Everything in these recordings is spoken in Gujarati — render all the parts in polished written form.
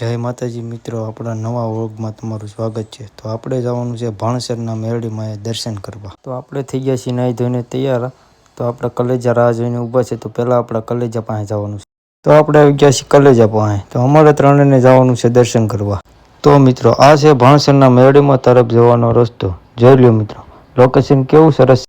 જય માતાજી મિત્રો, આપણા નવા વ્લોગમાં તમારું સ્વાગત છે। તો આપણે જવાનું છે ભાણસરના મેરડીમાં દર્શન કરવા। તો આપણે થઈ ગયા છીએ નાહી ધોઈને તૈયાર। તો આપણે કલેજા રાહ જોઈને ઊભા છે। તો પહેલાં આપણે કલેજા પાસે જવાનું છે। તો આપણે આવી ગયા છીએ કલેજા પાસે। તો અમારે ત્રણેયને જવાનું છે દર્શન કરવા। તો મિત્રો આ છે ભાણસરના મેરડીમાં તરફ જવાનો રસ્તો। જોઈ લો મિત્રો, લોકેશન કેવું સરસ।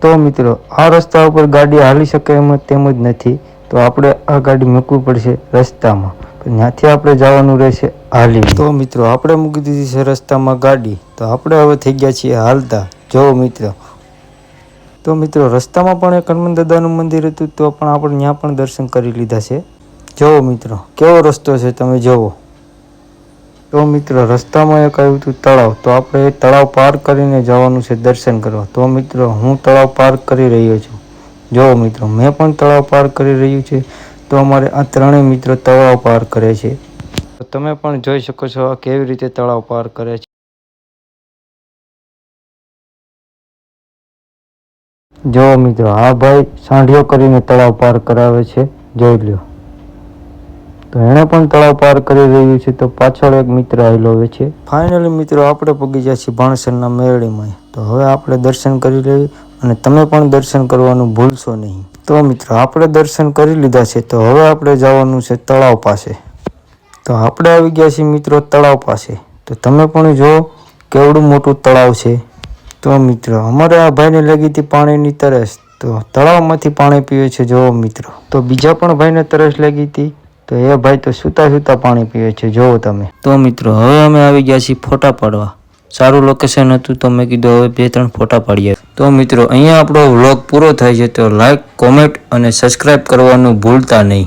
તો મિત્રો આ રસ્તા ઉપર ગાડી હાલી શકે તેમ જ નથી। તો આપણે આ ગાડી મૂકવી પડશે રસ્તામાં, ત્યાંથી આપણે જવાનું રહેશે હાલી। તો મિત્રો આપણે મૂકી દીધી છે રસ્તામાં ગાડી। તો આપણે હવે થઈ ગયા છીએ હાલતા। જો મિત્રો, તો મિત્રો રસ્તામાં પણ એક હનુમાન દાદાનું મંદિર હતું, તો પણ આપણે ત્યાં પણ દર્શન કરી લીધા છે। જો મિત્રો કેવો રસ્તો છે તમે જુઓ। તો મિત્રો રસ્તામાં એક આવ્યું હતું તળાવ। તો આપણે એ તળાવ પાર કરીને જવાનું છે દર્શન કરવા। તો મિત્રો હું તળાવ પાર કરી રહ્યો છું। જો મિત્રો મેં પણ તળાવ પાર કરી રહ્યું છે। તો અમારે આ ત્રણેય મિત્રો તળાવ પાર કરે છે। તો તમે પણ જોઈ શકો છો આ કેવી રીતે તળાવ પાર કરે છે। જો મિત્રો આ ભાઈ સાંઢિયો કરીને તળાવ પાર કરાવે છે, જોઈ લો। તો એણે પણ તળાવ પાર કરી રહ્યું છે। તો પાછળ એક મિત્ર આવેલો છે। ફાઇનલી મિત્રો આપણે પગી ગયા છીએ ભાણસરના મેરડીમાં। તો હવે આપણે દર્શન કરી લઈએ અને તમે પણ દર્શન કરવાનું ભૂલશો નહીં। તો મિત્રો આપણે દર્શન કરી લીધા છે। તો હવે આપણે જવાનું છે તળાવ પાસે। તો આપણે આવી ગયા છીએ મિત્રો તળાવ પાસે। તો તમે પણ જુઓ કેવડું મોટું તળાવ છે। તો મિત્રો અમારે આ ભાઈને લાગી હતી પાણીની તરસ। તો તળાવમાંથી પાણી પીવે છે જુઓ મિત્રો। તો બીજા પણ ભાઈને તરસ લાગી હતી। તો એ ભાઈ તો સૂતા સૂતા પાણી પીવે છે, જુઓ તમે। તો મિત્રો હવે અમે આવી ગયા છીએ ફોટા પાડવા। સારું લોકેશન હતું તો મેં કીધું હવે 2-3 ફોટા પાડીએ। તો મિત્રો અહીંયા આપણો વ્લોગ પૂરો થાય છે। તો લાઈક, કોમેન્ટ અને સબસ્ક્રાઈબ કરવાનું ભૂલતા નહીં।